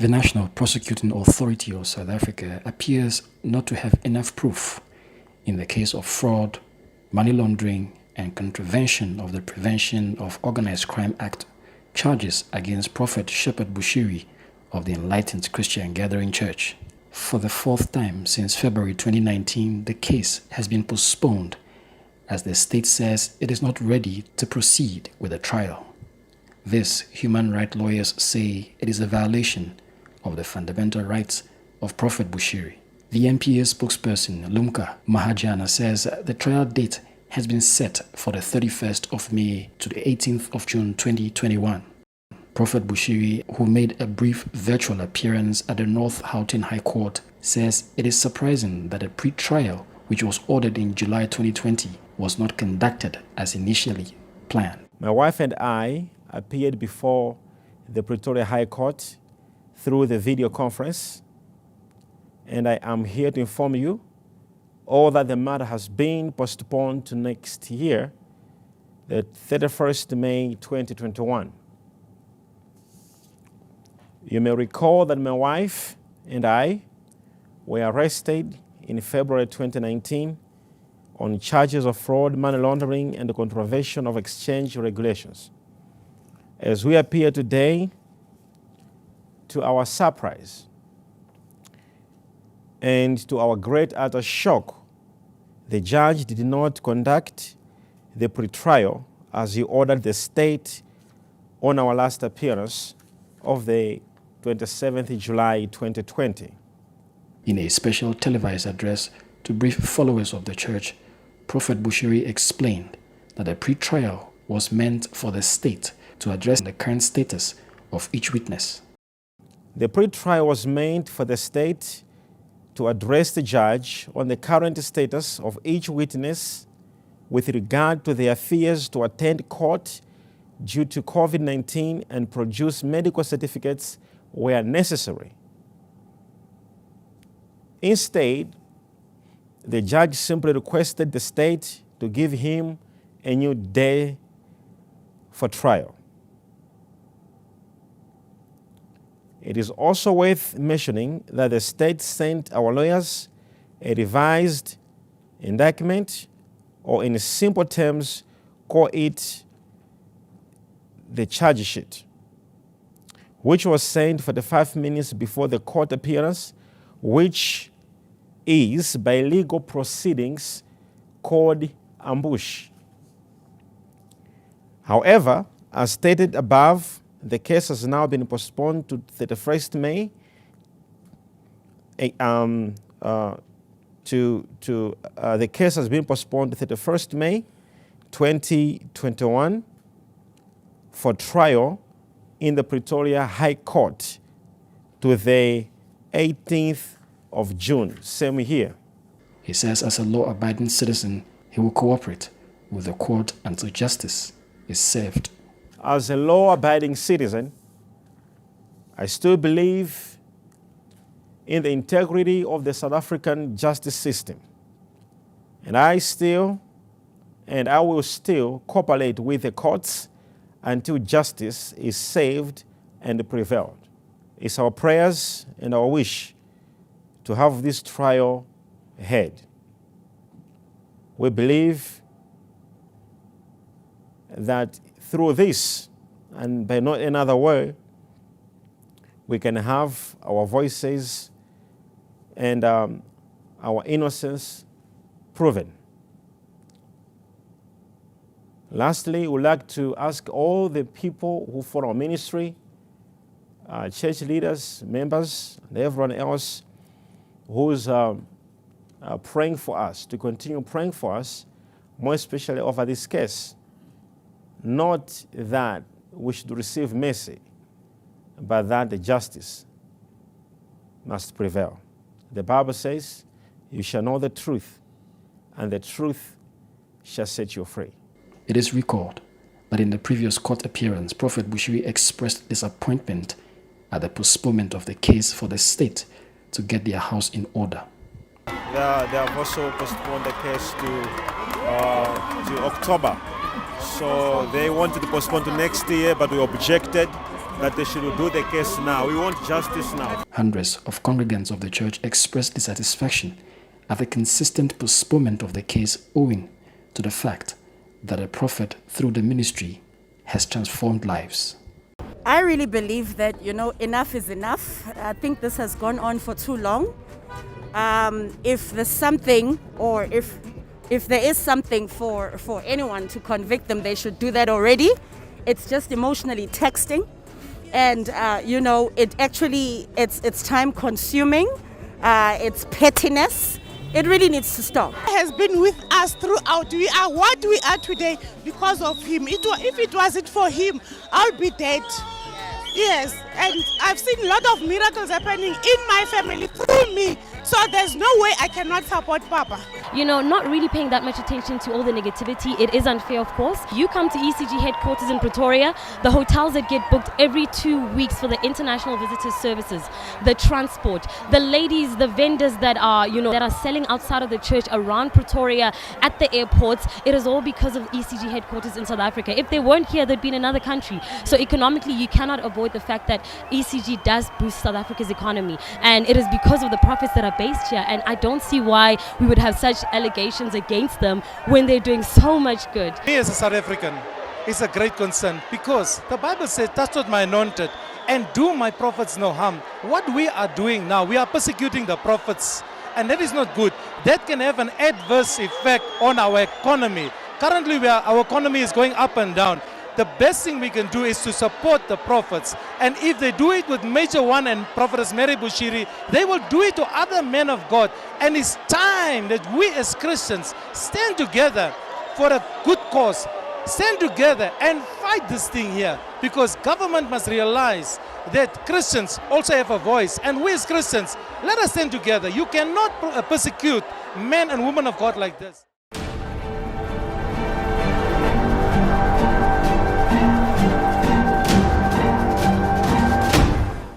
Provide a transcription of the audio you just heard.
The National Prosecuting Authority of South Africa appears not to have enough proof in the case of fraud, money laundering, and contravention of the Prevention of Organized Crime Act charges against Prophet Shepherd Bushiri of the Enlightened Christian Gathering Church. For the fourth time since February 2019, the case has been postponed as the state says it is not ready to proceed with the trial. This, human rights lawyers say, it is a violation of the fundamental rights of Prophet Bushiri. The NPA spokesperson, Lumka Mahajana, says the trial date has been set for the 31st of May to the 18th of June 2021. Prophet Bushiri, who made a brief virtual appearance at the North Gauteng High Court, says it is surprising that a pre-trial, which was ordered in July 2020, was not conducted as initially planned. My wife and I appeared before the Pretoria High Court through the video conference, and I am here to inform you all that the matter has been postponed to next year, the 31st May 2021. You may recall that my wife and I were arrested in February 2019 on charges of fraud, money laundering, and the contravention of exchange regulations. As we appear today, to our surprise and to our great utter shock, the judge did not conduct the pre-trial as he ordered the state on our last appearance of the 27th July 2020. In a special televised address to brief followers of the church, Prophet Bushiri explained that the pre-trial was meant for the state to address the current status of each witness. The pre-trial was meant for the state to address the judge on the current status of each witness with regard to their fears to attend court due to COVID-19 and produce medical certificates where necessary. Instead, the judge simply requested the state to give him a new day for trial. It is also worth mentioning that the state sent our lawyers a revised indictment, or in simple terms, call it the charge sheet, which was sent 45 minutes before the court appearance, which is by legal proceedings called ambush. However, as stated above, the case has now been postponed to 31st May the case has been postponed to 31st May 2021 for trial in the Pretoria High Court to the 18th of June, same here. He says as a law-abiding citizen, he will cooperate with the court until justice is served. As a law-abiding citizen, I still believe in the integrity of the South African justice system. And I will still cooperate with the courts until justice is served and prevailed. It's our prayers and our wish to have this trial ahead. We believe that through this, and by not another way, we can have our voices and our innocence proven. Lastly, we'd like to ask all the people who follow our ministry, church leaders, members, and everyone else who's praying for us, to continue praying for us, more especially over this case. Not that we should receive mercy, but that the justice must prevail. The Bible says, you shall know the truth, and the truth shall set you free. It is recalled that in the previous court appearance, Prophet Bushiri expressed disappointment at the postponement of the case for the state to get their house in order. They have also postponed the case to October. So they wanted to postpone to next year, but we objected that they should do the case now. We want justice now. Hundreds of congregants of the church expressed dissatisfaction at the consistent postponement of the case owing to the fact that a prophet through the ministry has transformed lives. I really believe that, enough is enough. I think this has gone on for too long. If there's something, or if there is something for anyone to convict them, they should do that already. It's just emotionally taxing. And, it's time consuming. It's pettiness. It really needs to stop. He has been with us throughout. We are what we are today because of him. If it wasn't for him, I'll be dead. Yes, and I've seen a lot of miracles happening in my family through me. So there's no way I cannot support Papa. Not really paying that much attention to all the negativity. It is unfair, of course. You come to ECG headquarters in Pretoria, the hotels that get booked every 2 weeks for the international visitor services, the transport, the ladies, the vendors that are, that are selling outside of the church around Pretoria at the airports. It is all because of ECG headquarters in South Africa. If they weren't here, they'd be in another country. So economically, you cannot avoid the fact that ECG does boost South Africa's economy. And it is because of the profits that are based here. And I don't see why we would have such allegations against them when they're doing so much good. Me as a South African, it's a great concern because the Bible says, touch not my anointed and do my prophets no harm. What we are doing now, we are persecuting the prophets, and that is not good. That can have an adverse effect on our economy. Currently, our economy is going up and down. The best thing we can do is to support the prophets. And if they do it with Major One and Prophetess Mary Bushiri, they will do it to other men of God. And it's time that we as Christians stand together for a good cause. Stand together and fight this thing here. Because government must realize that Christians also have a voice. And we as Christians, let us stand together. You cannot persecute men and women of God like this.